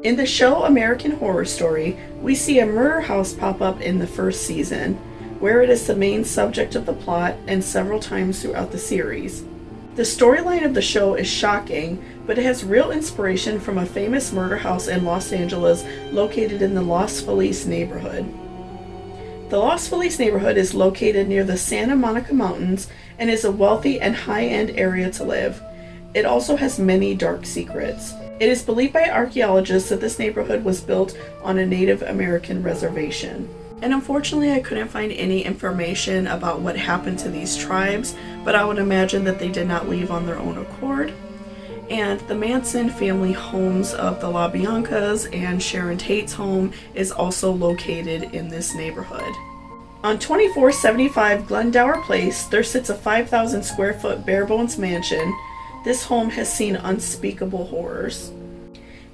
In the show American Horror Story, we see a murder house pop up in the first season, where it is the main subject of the plot and several times throughout the series. The storyline of the show is shocking, but it has real inspiration from a famous murder house in Los Angeles located in the Loz Feliz neighborhood. The Loz Feliz neighborhood is located near the Santa Monica Mountains and is a wealthy and high-end area to live. It also has many dark secrets. It is believed by archaeologists that this neighborhood was built on a Native American reservation. And unfortunately, I couldn't find any information about what happened to these tribes, but I would imagine that they did not leave on their own accord. And the Manson family homes of the LaBiancas and Sharon Tate's home is also located in this neighborhood. On 2475 Glendower Place, there sits a 5,000 square foot bare-bones mansion. This home has seen unspeakable horrors.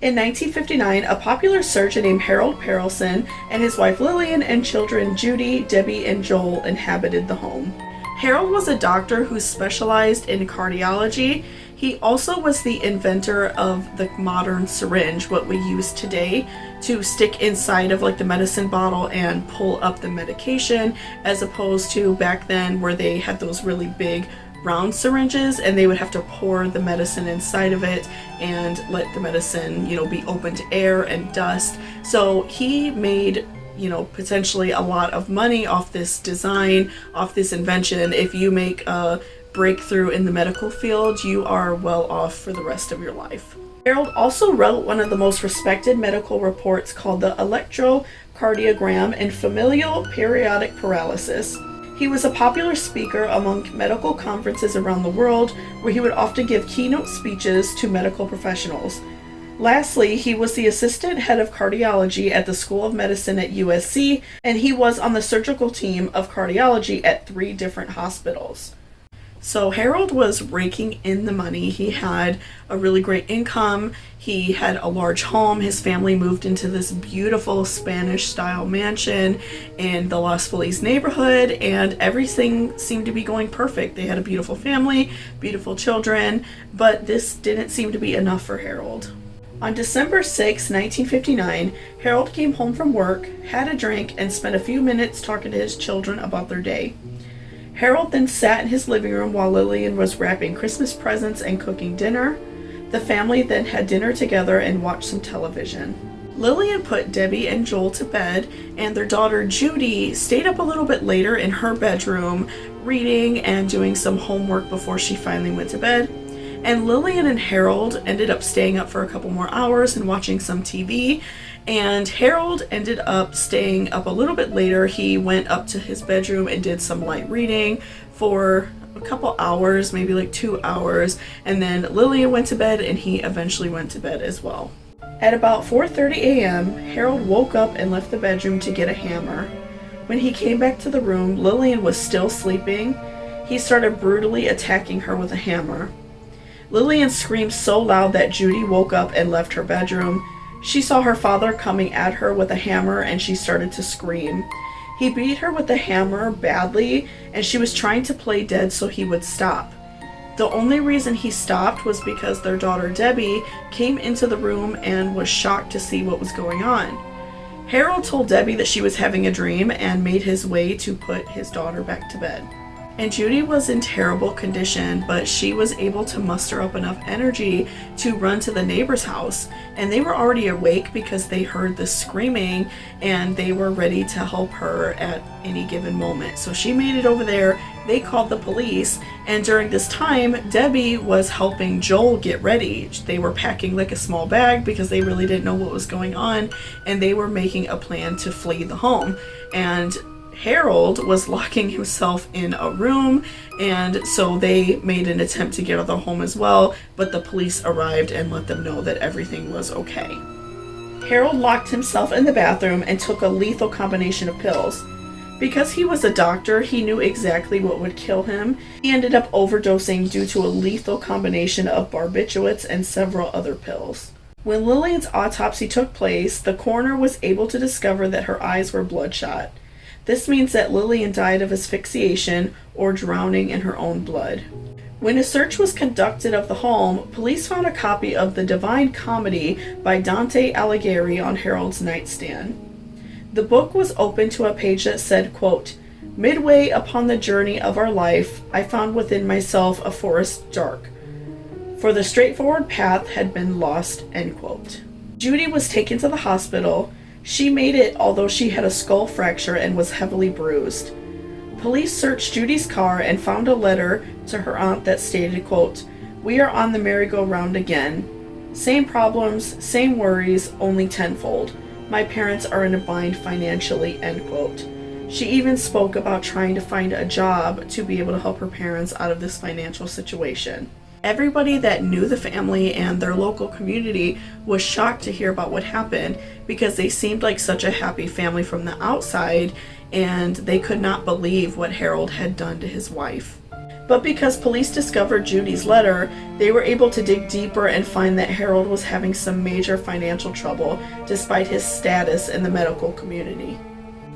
In 1959, a popular surgeon named Harold Perelson and his wife Lillian and children Judy, Debbie, and Joel inhabited the home. Harold was a doctor who specialized in cardiology. He also was the inventor of the modern syringe, what we use today to stick inside of like the medicine bottle and pull up the medication, as opposed to back then where they had those really big round syringes and they would have to pour the medicine inside of it and let the medicine, be open to air and dust. So he made, potentially a lot of money off this design, off this invention. If you make a breakthrough in the medical field, you are well off for the rest of your life. Harold also wrote one of the most respected medical reports called the Electrocardiogram and Familial Periodic Paralysis. He was a popular speaker among medical conferences around the world, where he would often give keynote speeches to medical professionals. Lastly, he was the assistant head of cardiology at the School of Medicine at USC, and he was on the surgical team of cardiology at 3 different hospitals. So Harold was raking in the money. He had a really great income. He had a large home. His family moved into this beautiful Spanish-style mansion in the Loz Feliz neighborhood, and everything seemed to be going perfect. They had a beautiful family, beautiful children, but this didn't seem to be enough for Harold. On December 6, 1959, Harold came home from work, had a drink, and spent a few minutes talking to his children about their day. Harold then sat in his living room while Lillian was wrapping Christmas presents and cooking dinner. The family then had dinner together and watched some television. Lillian put Debbie and Joel to bed, and their daughter Judy stayed up a little bit later in her bedroom, reading and doing some homework before she finally went to bed. And Lillian and Harold ended up staying up for a couple more hours and watching some TV. And Harold ended up staying up a little bit later. He went up to his bedroom and did some light reading for a couple hours, maybe like 2 hours. And then Lillian went to bed and he eventually went to bed as well. At about 4:30 a.m., Harold woke up and left the bedroom to get a hammer. When he came back to the room, Lillian was still sleeping. He started brutally attacking her with a hammer. Lillian screamed so loud that Judy woke up and left her bedroom. She saw her father coming at her with a hammer and she started to scream. He beat her with the hammer badly and she was trying to play dead so he would stop. The only reason he stopped was because their daughter Debbie came into the room and was shocked to see what was going on. Harold told Debbie that she was having a dream and made his way to put his daughter back to bed. And Judy was in terrible condition, but she was able to muster up enough energy to run to the neighbor's house. And they were already awake because they heard the screaming and they were ready to help her at any given moment. So she made it over there. They called the police. And during this time, Debbie was helping Joel get ready. They were packing like a small bag because they really didn't know what was going on. And they were making a plan to flee the home. And Harold was locking himself in a room, and so they made an attempt to get out of the home as well, but the police arrived and let them know that everything was okay. Harold locked himself in the bathroom and took a lethal combination of pills. Because he was a doctor, he knew exactly what would kill him. He ended up overdosing due to a lethal combination of barbiturates and several other pills. When Lillian's autopsy took place, the coroner was able to discover that her eyes were bloodshot. This means that Lillian died of asphyxiation or drowning in her own blood. When a search was conducted of the home, police found a copy of The Divine Comedy by Dante Alighieri on Harold's nightstand. The book was open to a page that said, quote, "Midway upon the journey of our life, I found within myself a forest dark, for the straightforward path had been lost," end quote. Judy was taken to the hospital. She made it, although she had a skull fracture and was heavily bruised. Police searched Judy's car and found a letter to her aunt that stated, quote, "We are on the merry-go-round again. Same problems, same worries, only tenfold. My parents are in a bind financially," end quote. She even spoke about trying to find a job to be able to help her parents out of this financial situation. Everybody that knew the family and their local community was shocked to hear about what happened because they seemed like such a happy family from the outside, and they could not believe what Harold had done to his wife. But because police discovered Judy's letter, they were able to dig deeper and find that Harold was having some major financial trouble despite his status in the medical community.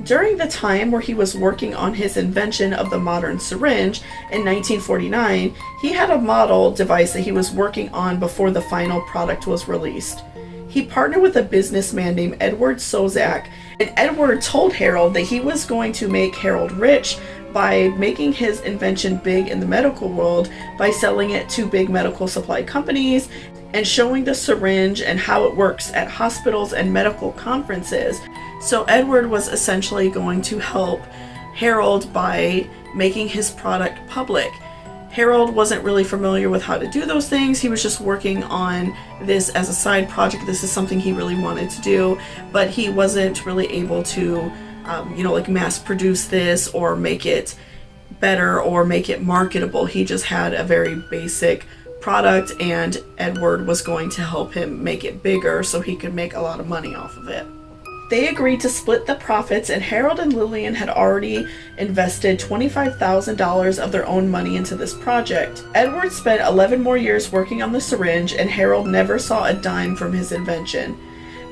During the time where he was working on his invention of the modern syringe in 1949, he had a model device that he was working on before the final product was released. He partnered with a businessman named Edward Sozak, and Edward told Harold that he was going to make Harold rich by making his invention big in the medical world by selling it to big medical supply companies and showing the syringe and how it works at hospitals and medical conferences. So Edward was essentially going to help Harold by making his product public. Harold wasn't really familiar with how to do those things. He was just working on this as a side project. This is something he really wanted to do, but he wasn't really able to, mass produce this or make it better or make it marketable. He just had a very basic product, and Edward was going to help him make it bigger so he could make a lot of money off of it. They agreed to split the profits, and Harold and Lillian had already invested $25,000 of their own money into this project. Edward spent 11 more years working on the syringe, and Harold never saw a dime from his invention.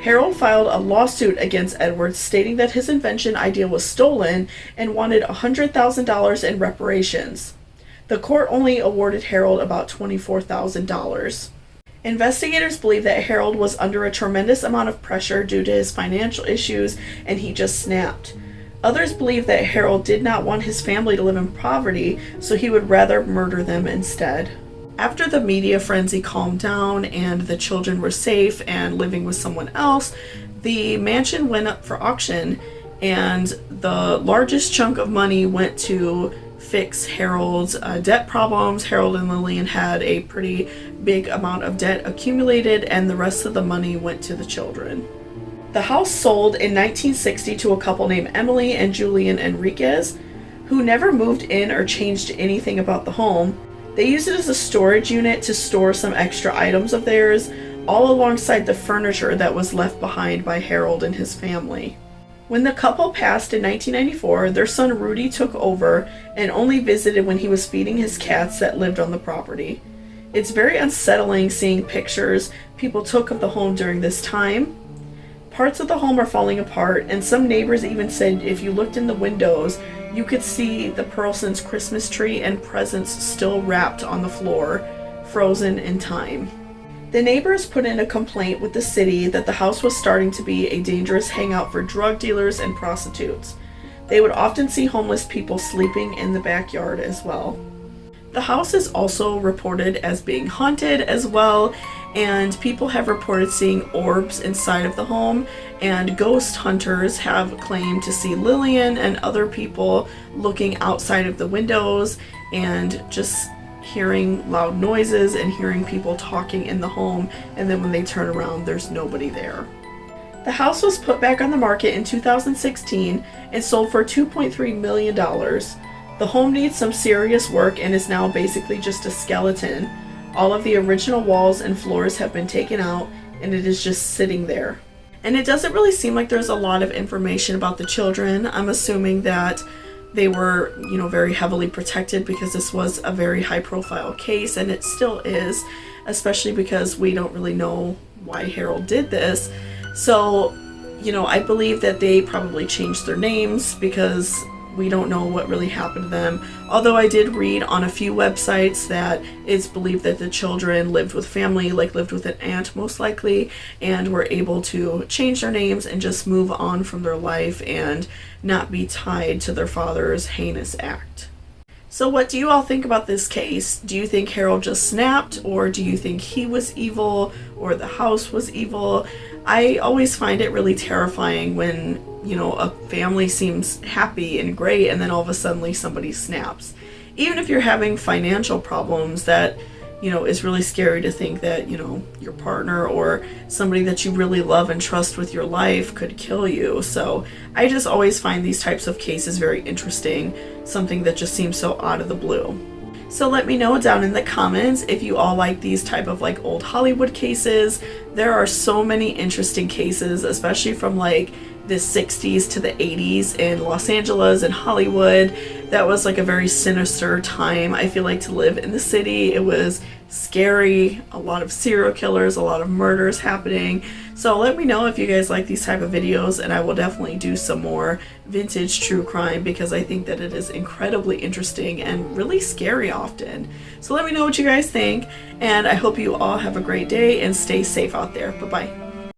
Harold filed a lawsuit against Edward stating that his invention idea was stolen and wanted $100,000 in reparations. The court only awarded Harold about $24,000. Investigators believe that Harold was under a tremendous amount of pressure due to his financial issues and he just snapped. Others believe that Harold did not want his family to live in poverty, so he would rather murder them instead. After the media frenzy calmed down and the children were safe and living with someone else, the mansion went up for auction, and the largest chunk of money went to fix Harold's debt problems. Harold and Lillian had a pretty big amount of debt accumulated, and the rest of the money went to the children. The house sold in 1960 to a couple named Emily and Julian Enriquez, who never moved in or changed anything about the home. They used it as a storage unit to store some extra items of theirs, all alongside the furniture that was left behind by Harold and his family. When the couple passed in 1994, their son Rudy took over and only visited when he was feeding his cats that lived on the property. It's very unsettling seeing pictures people took of the home during this time. Parts of the home are falling apart, and some neighbors even said if you looked in the windows, you could see the Pearlsons' Christmas tree and presents still wrapped on the floor, frozen in time. The neighbors put in a complaint with the city that the house was starting to be a dangerous hangout for drug dealers and prostitutes. They would often see homeless people sleeping in the backyard as well. The house is also reported as being haunted as well, and people have reported seeing orbs inside of the home, and ghost hunters have claimed to see Lillian and other people looking outside of the windows and just hearing loud noises and hearing people talking in the home, and then when they turn around, there's nobody there. The house was put back on the market in 2016 and sold for $2.3 million. The home needs some serious work and is now basically just a skeleton. All of the original walls and floors have been taken out, and it is just sitting there. And it doesn't really seem like there's a lot of information about the children. I'm assuming that they were, very heavily protected because this was a very high-profile case, and it still is, especially because we don't really know why Harold did this. So, I believe that they probably changed their names because, we don't know what really happened to them. Although I did read on a few websites that it's believed that the children lived with family, like lived with an aunt most likely, and were able to change their names and just move on from their life and not be tied to their father's heinous act. So what do you all think about this case? Do you think Harold just snapped, or do you think he was evil, or the house was evil? I always find it really terrifying when, you know, a family seems happy and great and then all of a sudden somebody snaps. Even if you're having financial problems, that, you know, is really scary to think that, you know, your partner or somebody that you really love and trust with your life could kill you. So I just always find these types of cases very interesting, something that just seems so out of the blue. So let me know down in the comments if you all like these type of like old Hollywood cases. There are so many interesting cases, especially from like the 60s to the 80s in Los Angeles and Hollywood. That was like a very sinister time, I feel like, to live in the city. It was scary, a lot of serial killers, a lot of murders happening. So let me know if you guys like these type of videos, and I will definitely do some more vintage true crime because I think that it is incredibly interesting and really scary often. So let me know what you guys think, and I hope you all have a great day and stay safe out there. Bye-bye.